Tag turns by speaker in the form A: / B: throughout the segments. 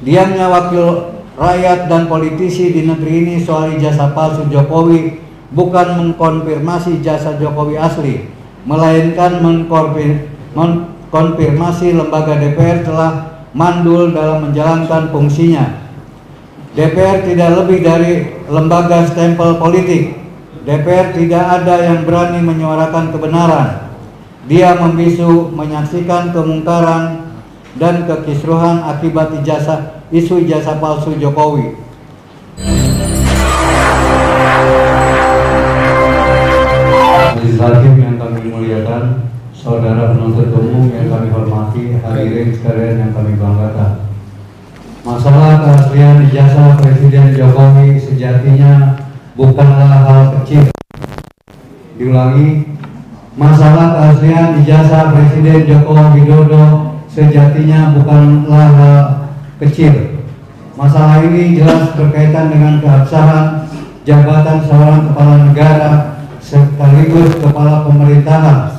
A: Diamnya wakil rakyat dan politisi di negeri ini soal ijazah palsu Jokowi bukan mengkonfirmasi jasa Jokowi asli, melainkan mengkonfirmasi lembaga DPR telah mandul dalam menjalankan fungsinya. DPR tidak lebih dari lembaga stempel politik. DPR tidak ada yang berani menyuarakan kebenaran. Dia membisu menyaksikan kemungkaran dan kekisruhan akibat isu ijazah palsu Jokowi. Majelis Hakim yang kami muliakan, saudara penuntut umum yang kami hormati, hadirin sekalian yang kami banggakan. Masalah keaslian ijazah Presiden Jokowi sejatinya bukanlah hal kecil. Diulangi, masalah keaslian ijazah Presiden Joko Widodo sejatinya bukanlah hal kecil. Masalah ini jelas berkaitan dengan keabsahan jabatan seorang kepala negara sekaligus kepala pemerintahan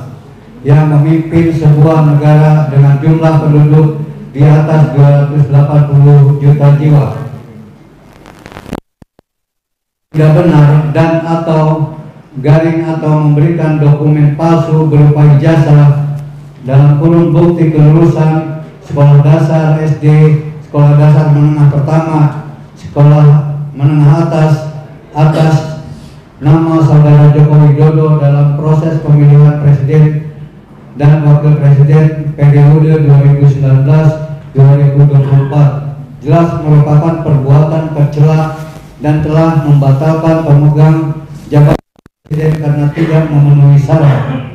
A: yang memimpin sebuah negara dengan jumlah penduduk di atas 280 juta jiwa. Tidak benar dan atau garing atau memberikan dokumen palsu berupa ijazah dalam kurun bukti kelulusan sekolah dasar SD, sekolah dasar menengah pertama, sekolah menengah atas nama saudara Joko Widodo dalam proses pemilihan presiden dan wakil presiden periode 2019-2024 jelas merupakan perbuatan tercela dan telah membatalkan pemegang jabatan presiden karena tidak memenuhi syarat.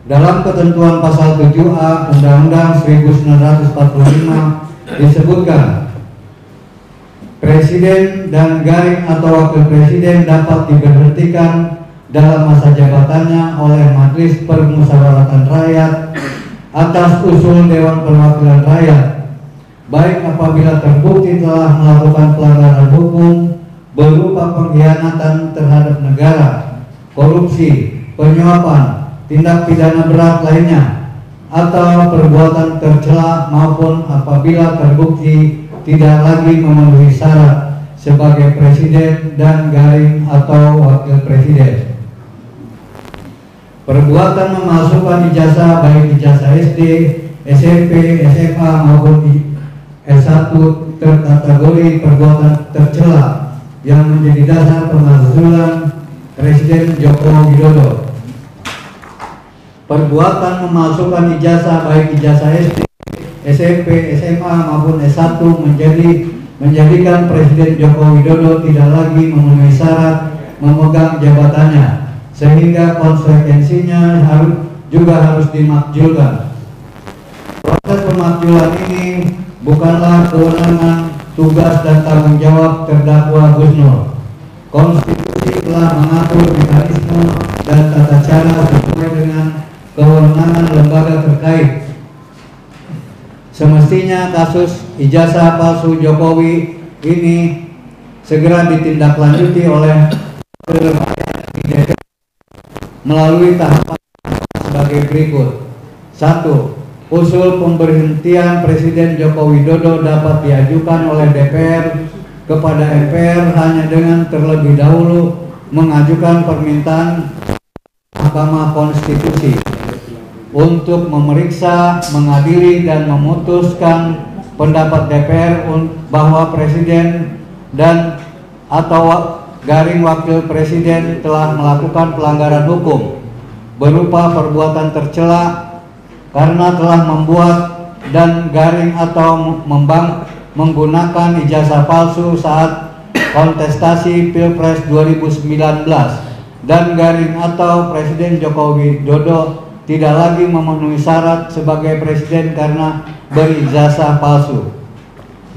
A: Dalam ketentuan pasal 7A Undang-Undang 1945 disebutkan, Presiden dan garing atau wakil presiden dapat diberhentikan dalam masa jabatannya oleh Majelis Permusyawaratan Rakyat atas usul Dewan Perwakilan Rakyat, baik apabila terbukti telah melakukan pelanggaran hukum berupa pengkhianatan terhadap negara, korupsi, penyuapan, tindak pidana berat lainnya, atau perbuatan tercela maupun apabila terbukti tidak lagi memenuhi syarat sebagai presiden dan garing atau wakil presiden. Perbuatan memalsukan ijazah baik ijazah SD, SMP, SMA maupun S1 terkategori perbuatan tercela yang menjadi dasar pemalsuan Presiden Joko Widodo. Perbuatan memalsukan ijazah baik ijazah SD, SMP, SMA maupun S1 menjadikan Presiden Joko Widodo tidak lagi memenuhi syarat memegang jabatannya, sehingga konsekuensinya harus dimakjulkan. Proses pemakjulan ini bukanlah kewenangan, tugas dan tanggung jawab terdakwa Gus Nur. Konstitusi telah mengatur mekanisme dan tata cara sesuai dengan kewenangan lembaga terkait. Semestinya kasus ijazah palsu Jokowi ini segera ditindaklanjuti oleh melalui tahapan sebagai berikut. 1. Usul pemberhentian Presiden Joko Widodo dapat diajukan oleh DPR kepada MPR hanya dengan terlebih dahulu mengajukan permintaan Mahkamah Konstitusi untuk memeriksa, mengadili dan memutuskan pendapat DPR bahwa Presiden dan atau garing wakil presiden telah melakukan pelanggaran hukum berupa perbuatan tercela karena telah membuat dan garing atau menggunakan ijazah palsu saat kontestasi Pilpres 2019 dan garing atau Presiden Joko Widodo tidak lagi memenuhi syarat sebagai presiden karena berijazah palsu.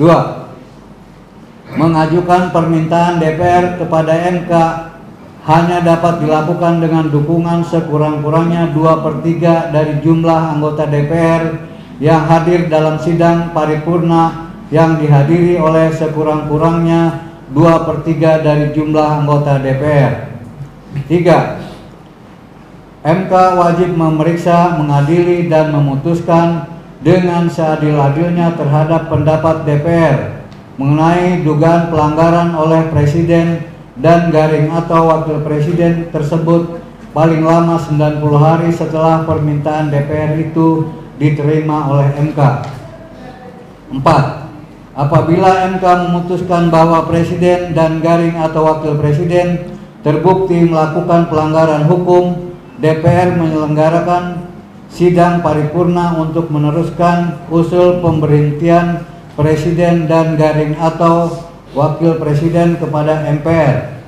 A: 2. Mengajukan permintaan DPR kepada MK hanya dapat dilakukan dengan dukungan sekurang-kurangnya 2/3 dari jumlah anggota DPR yang hadir dalam sidang paripurna yang dihadiri oleh sekurang-kurangnya 2/3 dari jumlah anggota DPR. 3. MK wajib memeriksa, mengadili dan memutuskan dengan seadil-adilnya terhadap pendapat DPR mengenai dugaan pelanggaran oleh Presiden dan garing atau Wakil Presiden tersebut paling lama 90 hari setelah permintaan DPR itu diterima oleh MK. 4. Apabila MK memutuskan bahwa Presiden dan garing atau Wakil Presiden terbukti melakukan pelanggaran hukum, DPR menyelenggarakan sidang paripurna untuk meneruskan usul pemberhentian Presiden dan garing atau Wakil Presiden kepada MPR.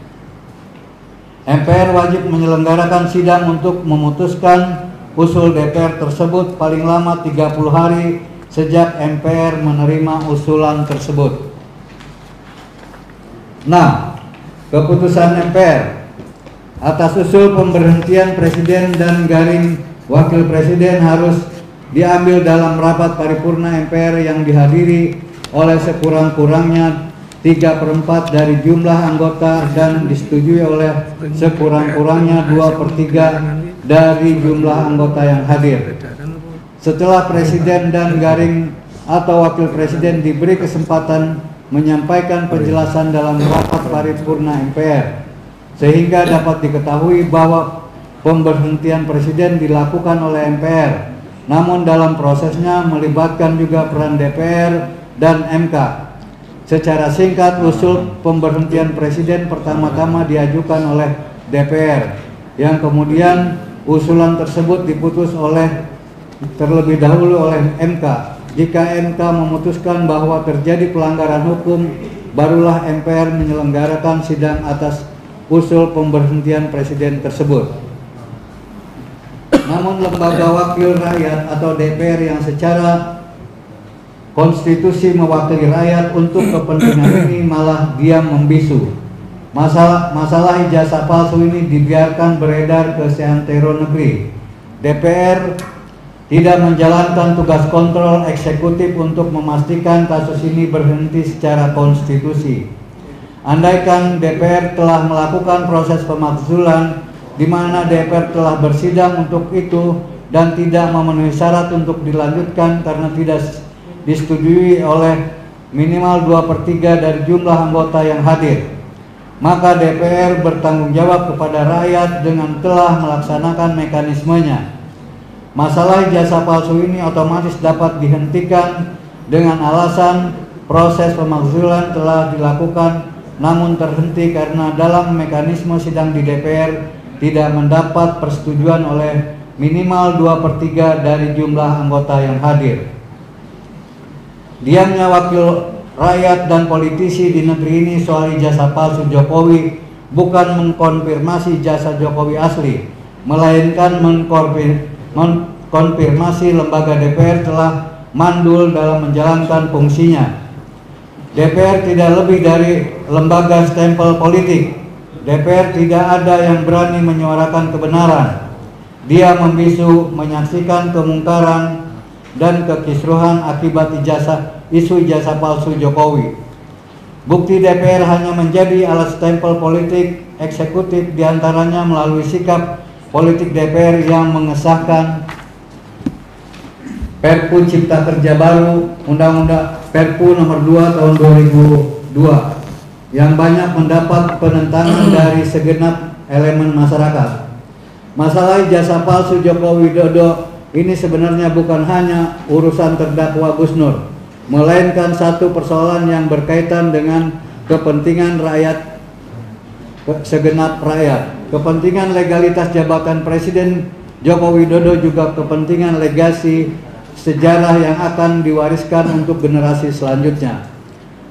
A: MPR wajib menyelenggarakan sidang untuk memutuskan usul DPR tersebut paling lama 30 hari sejak MPR menerima usulan tersebut. 6. Keputusan MPR atas usul pemberhentian Presiden dan garing Wakil Presiden harus diambil dalam rapat paripurna MPR yang dihadiri oleh sekurang-kurangnya 3/4 dari jumlah anggota dan disetujui oleh sekurang-kurangnya 2/3 dari jumlah anggota yang hadir. Setelah Presiden dan garing atau Wakil Presiden diberi kesempatan menyampaikan penjelasan dalam rapat paripurna MPR, sehingga dapat diketahui bahwa pemberhentian Presiden dilakukan oleh MPR, namun dalam prosesnya melibatkan juga peran DPR dan MK. Secara singkat, usul pemberhentian Presiden pertama-tama diajukan oleh DPR, yang kemudian usulan tersebut diputus terlebih dahulu oleh MK. Jika MK memutuskan bahwa terjadi pelanggaran hukum, barulah MPR menyelenggarakan sidang atas usul pemberhentian Presiden tersebut. Namun lembaga wakil rakyat atau DPR yang secara konstitusi mewakili rakyat untuk kepentingan ini malah diam membisu. Masalah ijazah palsu ini dibiarkan beredar ke seantero negeri. DPR tidak menjalankan tugas kontrol eksekutif untuk memastikan kasus ini berhenti secara konstitusi. Andaikan DPR telah melakukan proses pemakzulan di mana DPR telah bersidang untuk itu dan tidak memenuhi syarat untuk dilanjutkan karena tidak disetujui oleh minimal 2/3 dari jumlah anggota yang hadir, maka DPR bertanggung jawab kepada rakyat dengan telah melaksanakan mekanismenya. Masalah ijazah palsu ini otomatis dapat dihentikan dengan alasan proses pemakzulan telah dilakukan namun terhenti karena dalam mekanisme sidang di DPR tidak mendapat persetujuan oleh minimal 2/3 dari jumlah anggota yang hadir. Diamnya wakil rakyat dan politisi di negeri ini soal ijazah palsu Jokowi bukan mengkonfirmasi ijazah Jokowi asli, melainkan mengkonfirmasi lembaga DPR telah mandul dalam menjalankan fungsinya. DPR tidak lebih dari lembaga stempel politik. DPR tidak ada yang berani menyuarakan kebenaran. Dia membisu menyaksikan kemungkaran dan kekisruhan akibat isu ijazah palsu Jokowi. Bukti DPR hanya menjadi alat stempel politik eksekutif, diantaranya melalui sikap politik DPR yang mengesahkan Perpu Cipta Kerja Baru, Undang-Undang Perpu nomor 2 tahun 2002 yang banyak mendapat penentangan dari segenap elemen masyarakat. Masalah ijazah palsu Joko Widodo ini sebenarnya bukan hanya urusan terdakwa Gus Nur, melainkan satu persoalan yang berkaitan dengan kepentingan rakyat, segenap rakyat. Kepentingan legalitas jabatan Presiden Joko Widodo juga kepentingan legasi sejarah yang akan diwariskan untuk generasi selanjutnya.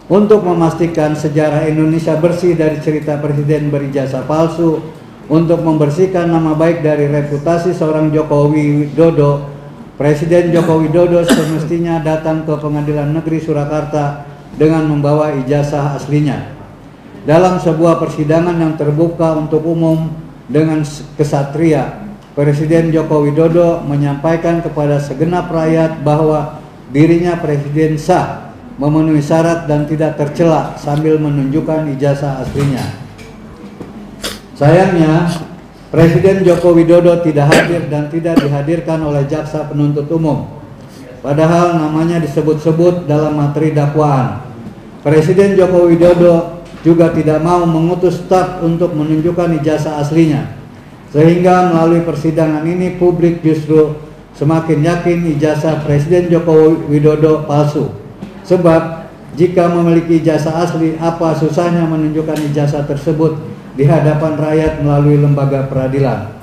A: Untuk memastikan sejarah Indonesia bersih dari cerita Presiden berijazah palsu, untuk membersihkan nama baik dari reputasi seorang Joko Widodo, Presiden Joko Widodo semestinya datang ke Pengadilan Negeri Surakarta dengan membawa ijazah aslinya. Dalam sebuah persidangan yang terbuka untuk umum dengan kesatria, Presiden Joko Widodo menyampaikan kepada segenap rakyat bahwa dirinya presiden sah, memenuhi syarat dan tidak tercela sambil menunjukkan ijazah aslinya. Sayangnya, Presiden Joko Widodo tidak hadir dan tidak dihadirkan oleh jaksa penuntut umum. padahal namanya disebut-sebut dalam materi dakwaan. Presiden Joko Widodo juga tidak mau mengutus staf untuk menunjukkan ijazah aslinya, sehingga melalui persidangan ini publik justru semakin yakin ijazah Presiden Joko Widodo palsu. Sebab jika memiliki ijazah asli, apa susahnya menunjukkan ijazah tersebut di hadapan rakyat melalui lembaga peradilan?